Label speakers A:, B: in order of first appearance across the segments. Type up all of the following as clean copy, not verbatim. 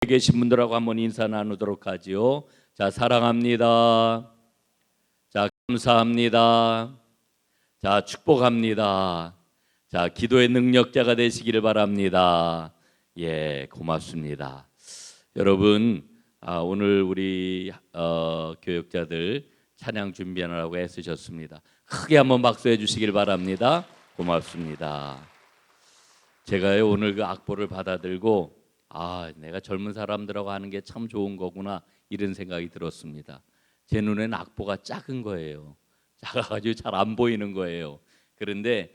A: 계신 분들하고 한번 인사 나누도록 하지요. 자, 사랑합니다. 자, 감사합니다. 자, 축복합니다. 자, 기도의 능력자가 되시기를 바랍니다. 예, 고맙습니다. 여러분, 오늘 우리 교육자들 찬양 준비하느라고 애쓰셨습니다. 크게 한번 박수해 주시길 바랍니다. 고맙습니다. 제가요 오늘 그 악보를 받아들고 내가 젊은 사람들하고 하는 게 참 좋은 거구나 이런 생각이 들었습니다. 제 눈에는 악보가 작은 거예요. 작아가지고 잘 안 보이는 거예요. 그런데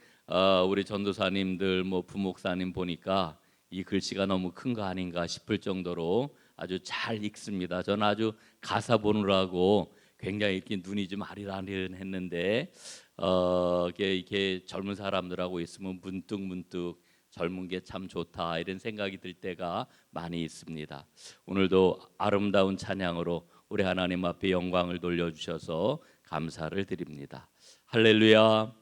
A: 우리 전도사님들 부목사님 보니까 이 글씨가 너무 큰 거 아닌가 싶을 정도로 아주 잘 읽습니다. 저는 아주 가사 보느라고 굉장히 이렇게 눈이 좀 아리랑했는데 이렇게 젊은 사람들하고 있으면 문득 젊은 게 참 좋다 이런 생각이 들 때가 많이 있습니다. 오늘도 아름다운 찬양으로 우리 하나님 앞에 영광을 돌려주셔서 감사를 드립니다. 할렐루야.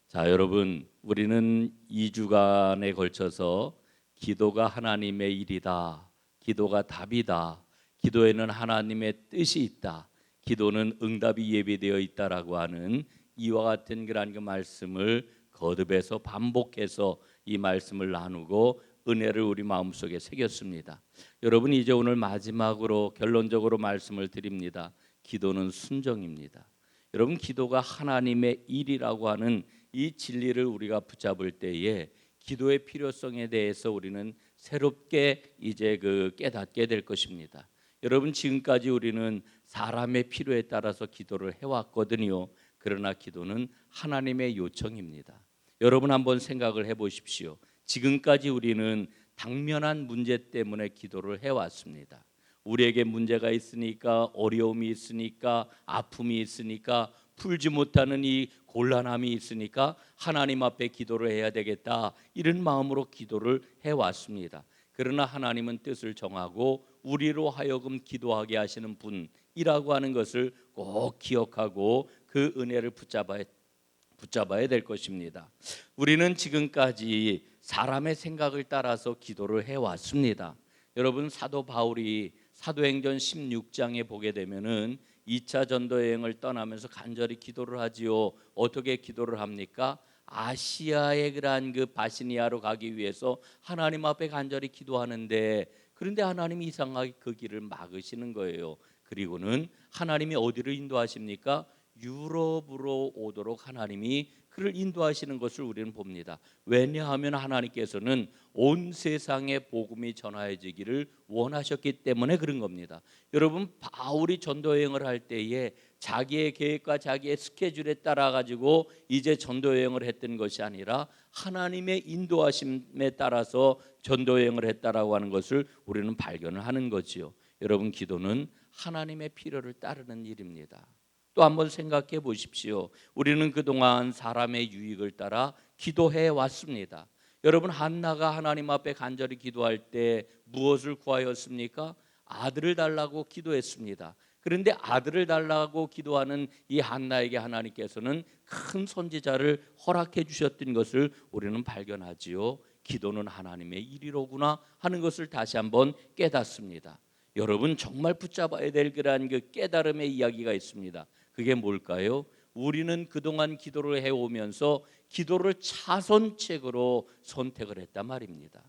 A: 자, 여러분, 우리는 2주간에 걸쳐서 기도가 하나님의 일이다, 기도가 답이다, 기도에는 하나님의 뜻이 있다, 기도는 응답이 예비되어 있다라고 하는 이와 같은 그런 그 말씀을 거듭해서 반복해서 이 말씀을 나누고 은혜를 우리 마음속에 새겼습니다. 여러분, 이제 오늘 마지막으로 결론적으로 말씀을 드립니다. 기도는 순종입니다. 여러분, 기도가 하나님의 일이라고 하는 이 진리를 우리가 붙잡을 때에 기도의 필요성에 대해서 우리는 새롭게 이제 깨닫게 될 것입니다. 여러분, 지금까지 우리는 사람의 필요에 따라서 기도를 해왔거든요. 그러나 기도는 하나님의 요청입니다. 여러분, 한번 생각을 해보십시오. 지금까지 우리는 당면한 문제 때문에 기도를 해왔습니다. 우리에게 문제가 있으니까, 어려움이 있으니까, 아픔이 있으니까, 풀지 못하는 이 곤란함이 있으니까 하나님 앞에 기도를 해야 되겠다, 이런 마음으로 기도를 해왔습니다. 그러나 하나님은 뜻을 정하고 우리로 하여금 기도하게 하시는 분이라고 하는 것을 꼭 기억하고 그 은혜를 붙잡아야 될 것입니다. 우리는 지금까지 사람의 생각을 따라서 기도를 해왔습니다. 여러분, 사도 바울이 사도행전 16장에 보게 되면은 2차 전도 여행을 떠나면서 간절히 기도를 하지요. 어떻게 기도를 합니까? 아시아의 그러한 바시니아로 가기 위해서 하나님 앞에 간절히 기도하는데, 그런데 하나님이 이상하게 그 길을 막으시는 거예요. 그리고는 하나님이 어디로 인도하십니까? 유럽으로 오도록 하나님이 그를 인도하시는 것을 우리는 봅니다. 왜냐하면 하나님께서는 온 세상에 복음이 전하여지기를 원하셨기 때문에 그런 겁니다. 여러분, 바울이 전도 여행을 할 때에 자기의 계획과 자기의 스케줄에 따라 가지고 이제 전도 여행을 했던 것이 아니라 하나님의 인도하심에 따라서 전도 여행을 했다라고 하는 것을 우리는 발견을 하는 거지요. 여러분, 기도는 하나님의 필요를 따르는 일입니다. 또 한번 생각해 보십시오. 우리는 그동안 사람의 유익을 따라 기도해 왔습니다. 여러분, 한나가 하나님 앞에 간절히 기도할 때 무엇을 구하였습니까? 아들을 달라고 기도했습니다. 그런데 아들을 달라고 기도하는 이 한나에게 하나님께서는 큰 선지자를 허락해 주셨던 것을 우리는 발견하지요. 기도는 하나님의 일이로구나 하는 것을 다시 한번 깨닫습니다. 여러분, 정말 붙잡아야 될 그러한 깨달음의 이야기가 있습니다. 그게 뭘까요? 우리는 그동안 기도를 해오면서 기도를 차선책으로 선택을 했단 말입니다.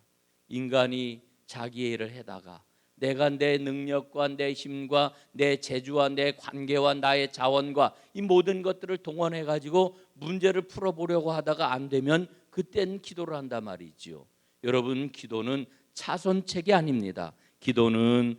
A: 인간이 자기의 일을 해다가 내가 내 능력과 내 힘과 내 재주와 내 관계와 나의 자원과 이 모든 것들을 동원해 가지고 문제를 풀어보려고 하다가 안 되면 그때는 기도를 한단 말이지요. 여러분, 기도는 차선책이 아닙니다. 기도는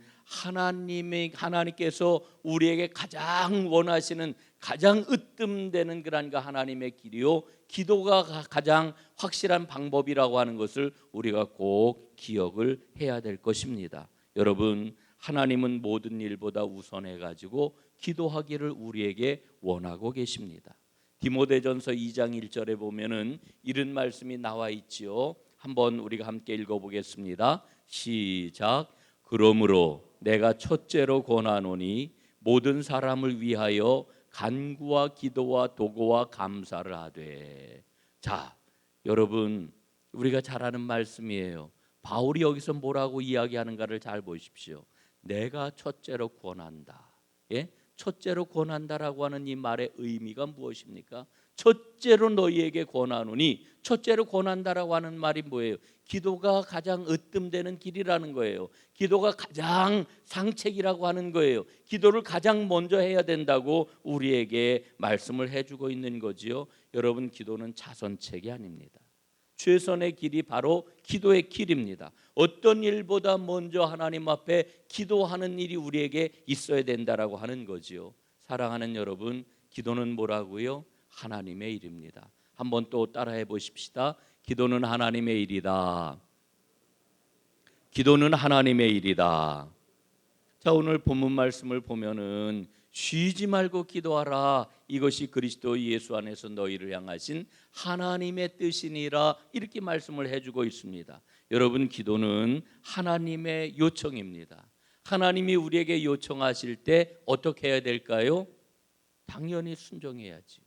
A: 하나님께서 우리에게 가장 원하시는, 가장 으뜸되는 그런 하나님의 길이요, 기도가 가장 확실한 방법이라고 하는 것을 우리가 꼭 기억을 해야 될 것입니다. 여러분, 하나님은 모든 일보다 우선해 가지고 기도하기를 우리에게 원하고 계십니다. 디모데전서 2장 1절에 보면은 이런 말씀이 나와 있지요. 한번 우리가 함께 읽어보겠습니다. 시작. 그러므로 내가 첫째로 권하노니 모든 사람을 위하여 간구와 기도와 도구와 감사를 하되. 자, 여러분, 우리가 잘 아는 말씀이에요. 바울이 여기서 뭐라고 이야기하는가를 잘 보십시오. 내가 첫째로 권한다. 예? 첫째로 권한다라고 하는 이 말의 의미가 무엇입니까? 첫째로 너희에게 권하노니, 첫째로 권한다라고 하는 말이 뭐예요? 기도가 가장 으뜸되는 길이라는 거예요. 기도가 가장 상책이라고 하는 거예요. 기도를 가장 먼저 해야 된다고 우리에게 말씀을 해주고 있는 거지요. 여러분, 기도는 자선책이 아닙니다. 최선의 길이 바로 기도의 길입니다. 어떤 일보다 먼저 하나님 앞에 기도하는 일이 우리에게 있어야 된다라고 하는 거지요. 사랑하는 여러분, 기도는 뭐라고요? 하나님의 일입니다. 한번 또 따라해 보십시다. 기도는 하나님의 일이다. 기도는 하나님의 일이다. 자, 오늘 본문 말씀을 보면은 쉬지 말고 기도하라. 이것이 그리스도 예수 안에서 너희를 향하신 하나님의 뜻이니라. 이렇게 말씀을 해주고 있습니다. 여러분, 기도는 하나님의 요청입니다. 하나님이 우리에게 요청하실 때 어떻게 해야 될까요? 당연히 순종해야지.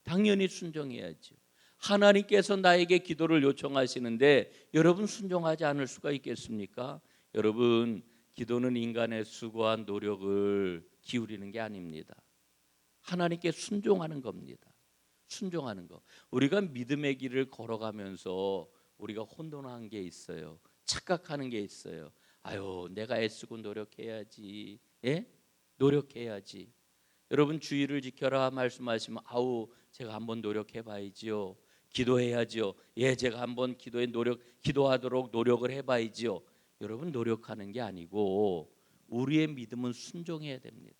A: 당연히 순종해야지. 하나님께서 나에게 기도를 요청하시는데 여러분 순종하지 않을 수가 있겠습니까? 여러분, 기도는 인간의 수고와 노력을 기울이는 게 아닙니다. 하나님께 순종하는 겁니다. 순종하는 거. 우리가 믿음의 길을 걸어가면서 우리가 혼돈한 게 있어요. 착각하는 게 있어요. 아유, 내가 애쓰고 노력해야지. 예? 노력해야지. 여러분, 주의를 지켜라 말씀하시면 아우, 제가 한번 노력해 봐야지요. 기도해야지요. 예, 제가 한번 기도하도록 노력을 해 봐야지요. 여러분, 노력하는 게 아니고 우리의 믿음은 순종해야 됩니다.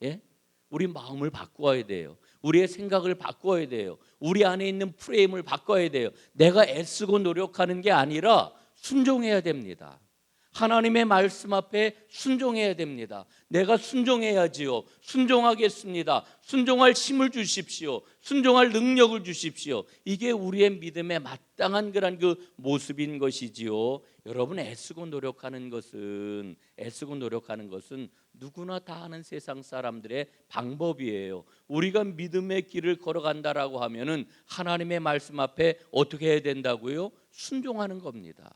A: 예? 우리 마음을 바꾸어야 돼요. 우리의 생각을 바꿔야 돼요. 우리 안에 있는 프레임을 바꿔야 돼요. 내가 애쓰고 노력하는 게 아니라 순종해야 됩니다. 하나님의 말씀 앞에 순종해야 됩니다. 내가 순종해야지요. 순종하겠습니다. 순종할 힘을 주십시오. 순종할 능력을 주십시오. 이게 우리의 믿음의 마땅한 그런 그 모습인 것이지요. 여러분, 애쓰고 노력하는 것은 누구나 다 하는 세상 사람들의 방법이에요. 우리가 믿음의 길을 걸어간다라고 하면은 하나님의 말씀 앞에 어떻게 해야 된다고요? 순종하는 겁니다.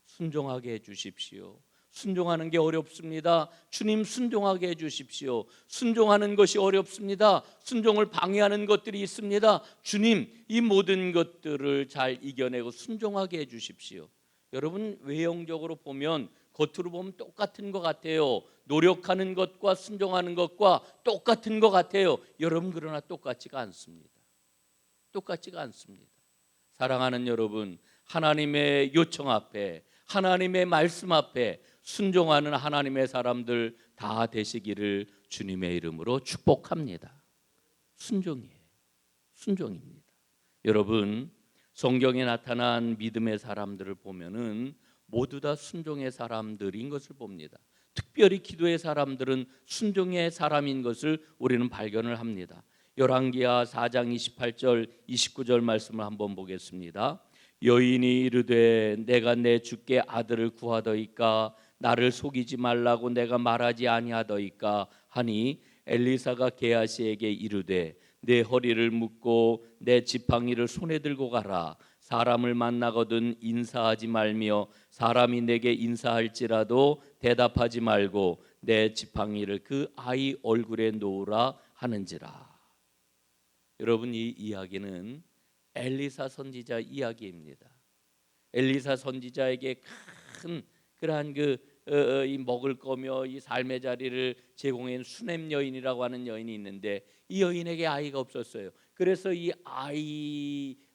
A: 순종하게 해주십시오. 순종하는 게 어렵습니다. 주님, 순종하게 해주십시오. 순종하는 것이 어렵습니다. 순종을 방해하는 것들이 있습니다. 주님, 이 모든 것들을 잘 이겨내고 순종하게 해주십시오. 여러분, 외형적으로 보면 겉으로 보면 똑같은 것 같아요. 노력하는 것과 순종하는 것과 똑같은 것 같아요. 여러분, 그러나 똑같지가 않습니다. 똑같지가 않습니다. 사랑하는 여러분, 하나님의 요청 앞에, 하나님의 말씀 앞에 순종하는 하나님의 사람들 다 되시기를 주님의 이름으로 축복합니다. 순종입니다. 여러분, 성경에 나타난 믿음의 사람들을 보면은 모두 다 순종의 사람들인 것을 봅니다. 특별히 기도의 사람들은 순종의 사람인 것을 우리는 발견을 합니다. 열왕기하 4장 28절 29절 말씀을 한번 보겠습니다. 여인이 이르되 내가 내 주께 아들을 구하더이까 나를 속이지 말라고 내가 말하지 아니하더이까 하니 엘리사가 게하시에게 이르되 내 허리를 묶고 내 지팡이를 손에 들고 가라. 사람을 만나거든 인사하지 말며 사람이 내게 인사할지라도 대답하지 말고 내 지팡이를 그 아이 얼굴에 놓으라 하는지라. 여러분, 이 이야기는 엘리사 선지자 이야기입니다. 엘리사 선지자에게 큰 그러한 이 먹을 거며 이 삶의 자리를 제공한 수넴 여인이라고 하는 여인이 있는데 이 여인에게 아이가 없었어요. 그래서 이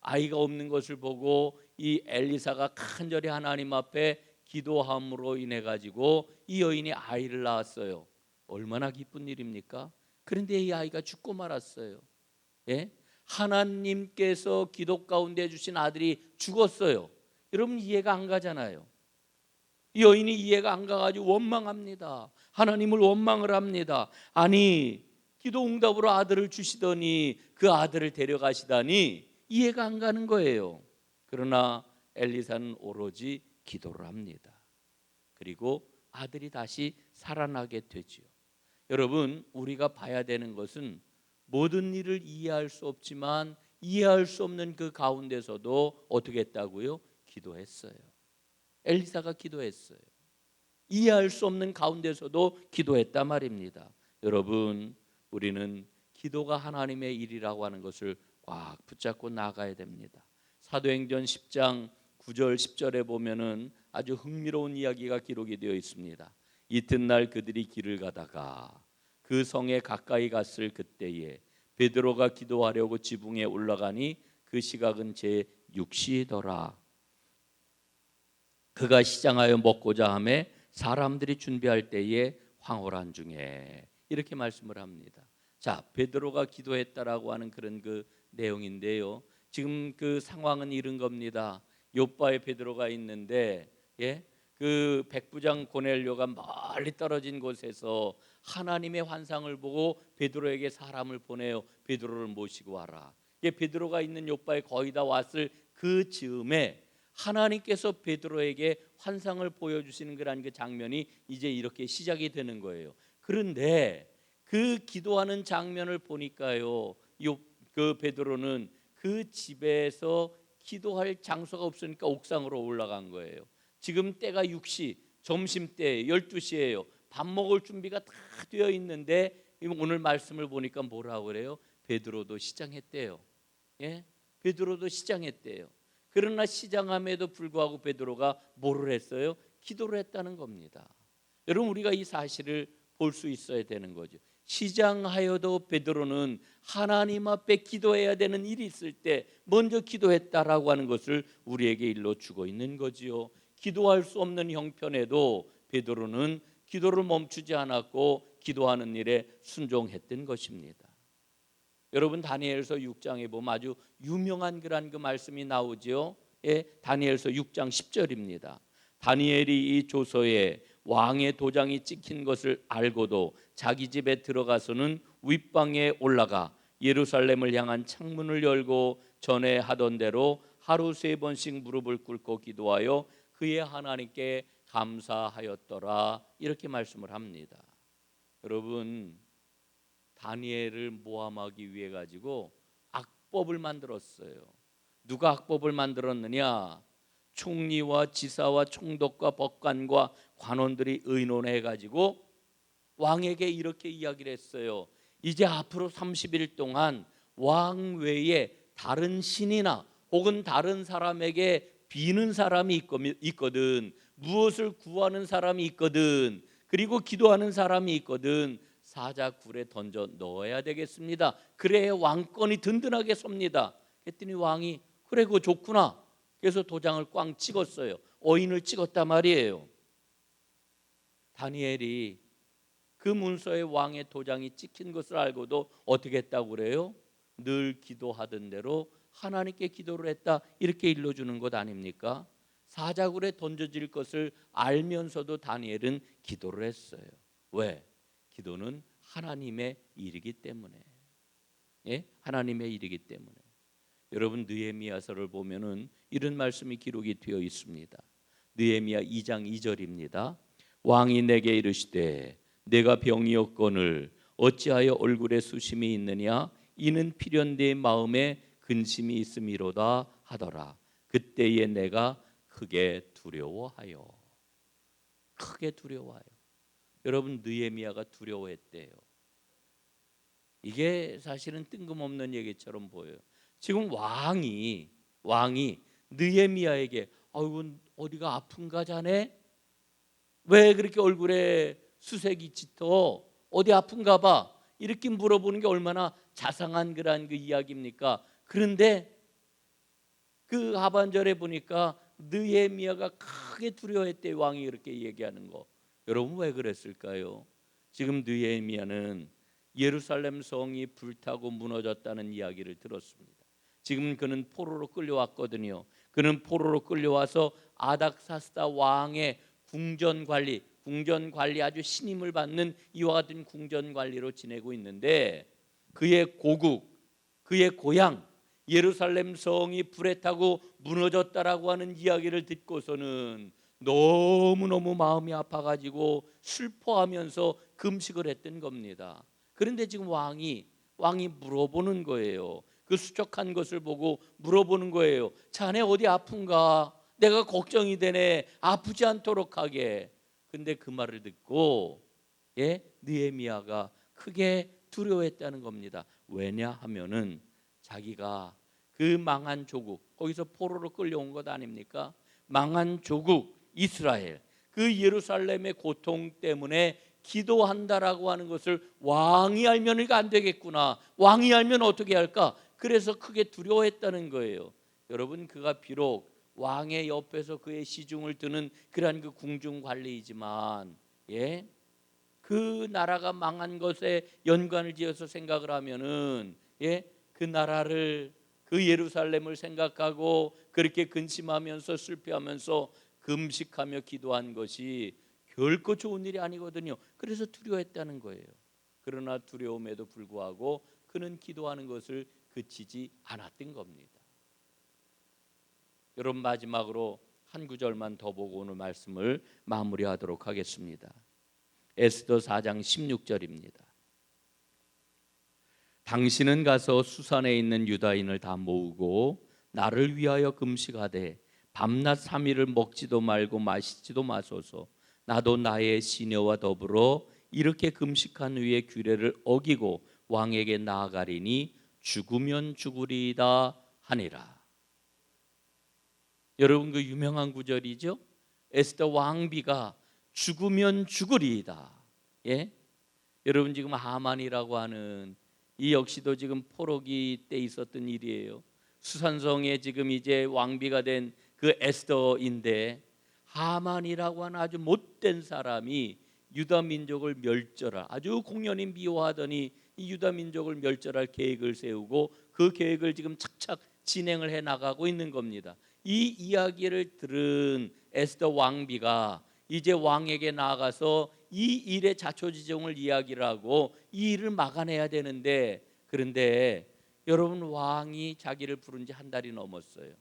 A: 아이가 없는 것을 보고 이 엘리사가 간절히 하나님 앞에 기도함으로 인해 가지고 이 여인이 아이를 낳았어요. 얼마나 기쁜 일입니까? 그런데 이 아이가 죽고 말았어요. 예? 하나님께서 기도 가운데 주신 아들이 죽었어요. 여러분, 이해가 안 가잖아요. 이 여인이 이해가 안 가가지고 원망합니다. 하나님을 원망을 합니다. 아니, 기도 응답으로 아들을 주시더니 그 아들을 데려가시다니 이해가 안 가는 거예요. 그러나 엘리사는 오로지 기도를 합니다. 그리고 아들이 다시 살아나게 되지요. 여러분, 우리가 봐야 되는 것은 모든 일을 이해할 수 없지만 이해할 수 없는 그 가운데서도 어떻게 했다고요? 기도했어요. 엘리사가 기도했어요. 이해할 수 없는 가운데서도 기도했단 말입니다. 여러분, 우리는 기도가 하나님의 일이라고 하는 것을 꽉 붙잡고 나가야 됩니다. 사도행전 10장 9절 10절에 보면은 아주 흥미로운 이야기가 기록이 되어 있습니다. 이튿날 그들이 길을 가다가 그 성에 가까이 갔을 그때에 베드로가 기도하려고 지붕에 올라가니 그 시각은 제 6시더라. 그가 시장하여 먹고자 하매 사람들이 준비할 때에 황홀한 중에, 이렇게 말씀을 합니다. 자, 베드로가 기도했다라고 하는 그런 그 내용인데요. 지금 그 상황은 이런 겁니다. 요바에 베드로가 있는데, 그 백부장 고넬료가 멀리 떨어진 곳에서 하나님의 환상을 보고 베드로에게 사람을 보내요. 베드로를 모시고 와라. 베드로가 있는 요바에 거의 다 왔을 그 즈음에 하나님께서 베드로에게 환상을 보여주시는 그런 그 장면이 이제 이렇게 시작이 되는 거예요. 그런데 그 기도하는 장면을 보니까요, 그 베드로는 그 집에서 기도할 장소가 없으니까 옥상으로 올라간 거예요. 지금 때가 6시, 점심때 12시예요. 밥 먹을 준비가 다 되어 있는데 오늘 말씀을 보니까 뭐라고 그래요? 베드로도 시장했대요. 베드로도 시장했대요. 그러나 시장함에도 불구하고 베드로가 뭐를 했어요? 기도를 했다는 겁니다. 여러분, 우리가 이 사실을 볼 수 있어야 되는 거죠. 시장하여도 베드로는 하나님 앞에 기도해야 되는 일이 있을 때 먼저 기도했다라고 하는 것을 우리에게 일러주고 있는 거지요. 기도할 수 없는 형편에도 베드로는 기도를 멈추지 않았고 기도하는 일에 순종했던 것입니다. 여러분, 다니엘서 6장에 보면 아주 유명한 그런 그 말씀이 나오지요. 다니엘서 6장 10절입니다. 다니엘이 이 조서에 왕의 도장이 찍힌 것을 알고도 자기 집에 들어가서는 윗방에 올라가 예루살렘을 향한 창문을 열고 전에 하던 대로 하루 3번씩 무릎을 꿇고 기도하여 그의 하나님께 감사하였더라. 이렇게 말씀을 합니다. 여러분, 다니엘을 모함하기 위해 가지고 악법을 만들었어요. 누가 악법을 만들었느냐? 총리와 지사와 총독과 법관과 관원들이 의논해 가지고 왕에게 이렇게 이야기를 했어요. 이제 앞으로 30일 동안 왕 외에 다른 신이나 혹은 다른 사람에게 비는 사람이 있거든, 무엇을 구하는 사람이 있거든, 그리고 기도하는 사람이 있거든, 사자굴에 던져 넣어야 되겠습니다. 그래야 왕권이 든든하게 섭니다. 그랬더니 왕이 그래, 그거 좋구나. 그래서 도장을 꽝 찍었어요. 어인을 찍었단 말이에요. 다니엘이 그 문서에 왕의 도장이 찍힌 것을 알고도 어떻게 했다고 그래요? 늘 기도하던 대로 하나님께 기도를 했다, 이렇게 일러주는 것 아닙니까? 사자굴에 던져질 것을 알면서도 다니엘은 기도를 했어요. 왜? 기도는 하나님의 일이기 때문에. 하나님의 일이기 때문에. 여러분, 느헤미야서를 보면은 이런 말씀이 기록이 되어 있습니다. 느헤미야 2장 2절입니다. 왕이 내게 이르시되 내가 병이었거늘 어찌하여 얼굴에 수심이 있느냐? 이는 필연 내 마음에 근심이 있음이로다 하더라. 그때에 내가 크게 두려워하여. 크게 두려워하여. 여러분, 느헤미야가 두려워했대요. 이게 사실은 뜬금없는 얘기처럼 보여요. 지금 왕이 느헤미야에게 아이고 어디가 아픈가 자네? 왜 그렇게 얼굴에 수색이 짙어? 어디 아픈가 봐. 이렇게 물어보는 게 얼마나 자상한 그런 그 이야기입니까? 그런데 그 하반절에 보니까 느헤미야가 크게 두려워했대. 왕이 그렇게 얘기하는 거. 여러분, 왜 그랬을까요? 지금 느헤미야는 예루살렘 성이 불타고 무너졌다는 이야기를 들었습니다. 지금 그는 포로로 끌려왔거든요. 그는 포로로 끌려와서 아닥사스다 왕의 궁전 관리 아주 신임을 받는 이와 같은 궁전 관리로 지내고 있는데, 그의 고국, 그의 고향 예루살렘 성이 불에 타고 무너졌다라고 하는 이야기를 듣고서는 너무너무 마음이 아파가지고 슬퍼하면서 금식을 했던 겁니다. 그런데 지금 왕이 물어보는 거예요. 그 수척한 것을 보고 물어보는 거예요. 자네 어디 아픈가? 내가 걱정이 되네. 아프지 않도록 하게. 근데 그 말을 듣고 느헤미야가 크게 두려워했다는 겁니다. 왜냐하면은 자기가 그 망한 조국, 거기서 포로로 끌려온 것 아닙니까? 망한 조국 이스라엘, 그 예루살렘의 고통 때문에 기도한다라고 하는 것을 왕이 알면 이거 안 되겠구나. 왕이 알면 어떻게 할까? 그래서 크게 두려워했다는 거예요. 여러분, 그가 비록 왕의 옆에서 그의 시중을 드는 그러한 그 궁중 관리이지만 그 나라가 망한 것에 연관을 지어서 생각을 하면은 그 나라를, 그 예루살렘을 생각하고 그렇게 근심하면서 슬퍼하면서 금식하며 기도한 것이 결코 좋은 일이 아니거든요. 그래서 두려워했다는 거예요. 그러나 두려움에도 불구하고 그는 기도하는 것을 그치지 않았던 겁니다. 여러분, 마지막으로 한 구절만 더 보고 오늘 말씀을 마무리하도록 하겠습니다. 에스더 4장 16절입니다. 당신은 가서 수산에 있는 유다인을 다 모으고 나를 위하여 금식하되 밤낮 3일을 먹지도 말고 마시지도 마소서. 나도 나의 시녀와 더불어 이렇게 금식한 후에 규례를 어기고 왕에게 나아가리니 죽으면 죽으리이다 하니라. 여러분, 그 유명한 구절이죠. 에스더 왕비가 죽으면 죽으리이다. 여러분, 지금 하만이라고 하는 이 역시도 지금 포로기 때 있었던 일이에요. 수산성에 지금 이제 왕비가 된 그 에스더인데, 하만이라고 하는 아주 못된 사람이 유다 민족을 멸절할, 아주 공연히 미워하더니 이 유다 민족을 멸절할 계획을 세우고 그 계획을 지금 착착 진행을 해 나가고 있는 겁니다. 이 이야기를 들은 에스더 왕비가 이제 왕에게 나아가서 이 일의 자초지종을 이야기를 하고 이 일을 막아내야 되는데, 그런데 여러분, 왕이 자기를 부른 지 한 달이 넘었어요.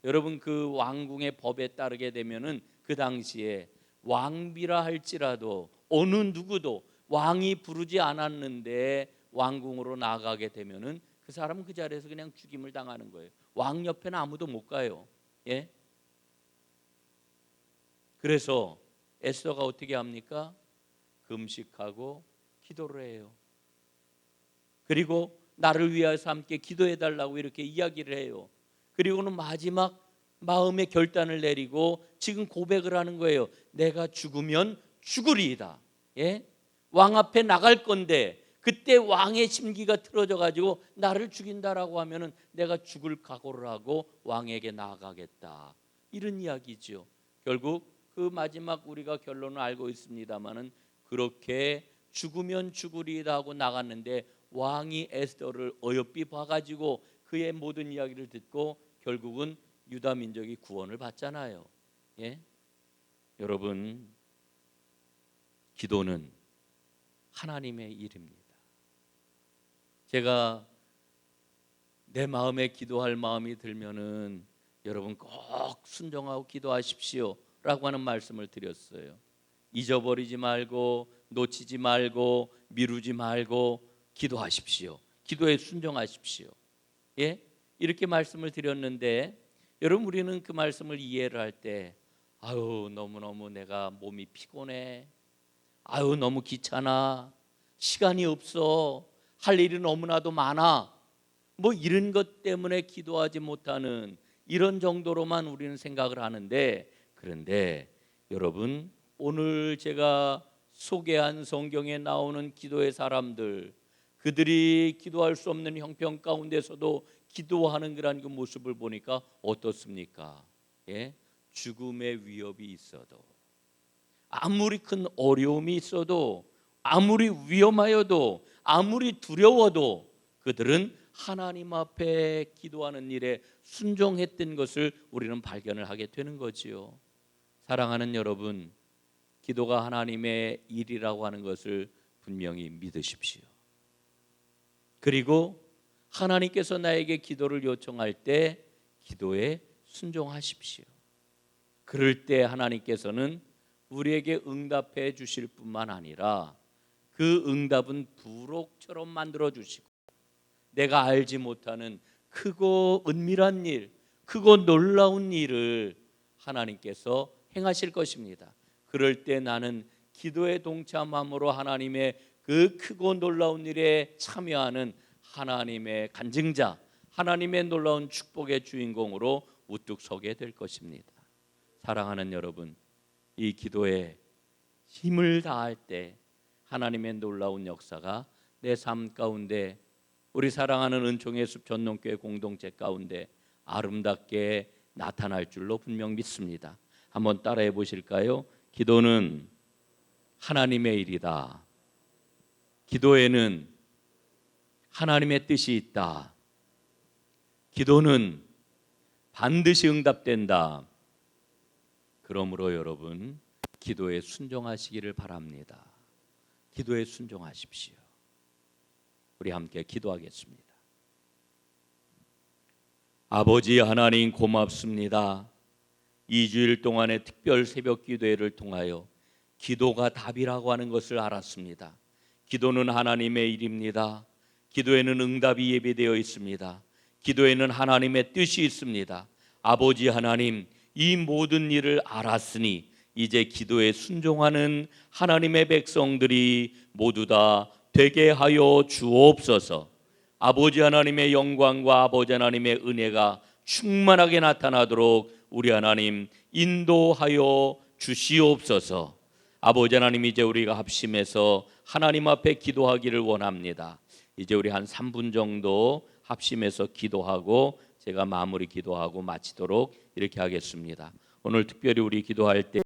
A: 여러분, 그 왕궁의 법에 따르게 되면은 그 당시에 왕비라 할지라도 어느 누구도 왕이 부르지 않았는데 왕궁으로 나가게 되면은 그 사람은 그 자리에서 그냥 죽임을 당하는 거예요. 왕 옆에는 아무도 못 가요. 그래서 에스더가 어떻게 합니까? 금식하고 기도를 해요. 그리고 나를 위해서 함께 기도해 달라고 이렇게 이야기를 해요. 그리고는 마지막 마음의 결단을 내리고 지금 고백을 하는 거예요. 내가 죽으면 죽으리이다. 왕 앞에 나갈 건데 그때 왕의 심기가 틀어져 가지고 나를 죽인다라고 하면은 내가 죽을 각오를 하고 왕에게 나아가겠다, 이런 이야기죠. 결국 그 마지막 우리가 결론을 알고 있습니다마는 그렇게 죽으면 죽으리이다 하고 나갔는데 왕이 에스더를 어여삐 봐가지고 그의 모든 이야기를 듣고 결국은 유다 민족이 구원을 받잖아요. 여러분, 기도는 하나님의 일입니다. 제가 내 마음에 기도할 마음이 들면은 여러분 꼭 순종하고 기도하십시오 라고 하는 말씀을 드렸어요. 잊어버리지 말고 놓치지 말고 미루지 말고 기도하십시오. 기도에 순종하십시오. 이렇게 말씀을 드렸는데, 여러분, 우리는 그 말씀을 이해를 할 때 아유, 너무너무 내가 몸이 피곤해, 아유, 너무 귀찮아, 시간이 없어, 할 일이 너무나도 많아, 뭐 이런 것 때문에 기도하지 못하는 이런 정도로만 우리는 생각을 하는데, 그런데 여러분, 오늘 제가 소개한 성경에 나오는 기도의 사람들, 그들이 기도할 수 없는 형편 가운데서도 기도하는 그런 그 모습을 보니까 어떻습니까? 죽음의 위협이 있어도, 아무리 큰 어려움이 있어도, 아무리 위험하여도, 아무리 두려워도 그들은 하나님 앞에 기도하는 일에 순종했던 것을 우리는 발견을 하게 되는 거지요. 사랑하는 여러분, 기도가 하나님의 일이라고 하는 것을 분명히 믿으십시오. 그리고 하나님께서 나에게 기도를 요청할 때 기도에 순종하십시오. 그럴 때 하나님께서는 우리에게 응답해 주실 뿐만 아니라 그 응답은 부록처럼 만들어 주시고, 내가 알지 못하는 크고 은밀한 일, 크고 놀라운 일을 하나님께서 행하실 것입니다. 그럴 때 나는 기도에 동참함으로 하나님의 그 크고 놀라운 일에 참여하는 하나님의 간증자, 하나님의 놀라운 축복의 주인공으로 우뚝 서게 될 것입니다. 사랑하는 여러분, 이 기도에 힘을 다할 때 하나님의 놀라운 역사가 내 삶 가운데, 우리 사랑하는 은총의 숲 전농교회 공동체 가운데 아름답게 나타날 줄로 분명 믿습니다. 한번 따라해 보실까요? 기도는 하나님의 일이다. 기도에는 하나님의 뜻이 있다. 기도는 반드시 응답된다. 그러므로 여러분, 기도에 순종하시기를 바랍니다. 기도에 순종하십시오. 우리 함께 기도하겠습니다. 아버지 하나님, 고맙습니다. 2주일 동안의 특별 새벽 기도회를 통하여 기도가 답이라고 하는 것을 알았습니다. 기도는 하나님의 일입니다. 기도에는 응답이 예비되어 있습니다. 기도에는 하나님의 뜻이 있습니다. 아버지 하나님, 이 모든 일을 알았으니 이제 기도에 순종하는 하나님의 백성들이 모두 다 되게 하여 주옵소서. 아버지 하나님의 영광과 아버지 하나님의 은혜가 충만하게 나타나도록 우리 하나님 인도하여 주시옵소서. 아버지 하나님, 이제 우리가 합심해서 하나님 앞에 기도하기를 원합니다. 이제 우리 한 3분 정도 합심해서 기도하고 제가 마무리 기도하고 마치도록 이렇게 하겠습니다. 오늘 특별히 우리 기도할 때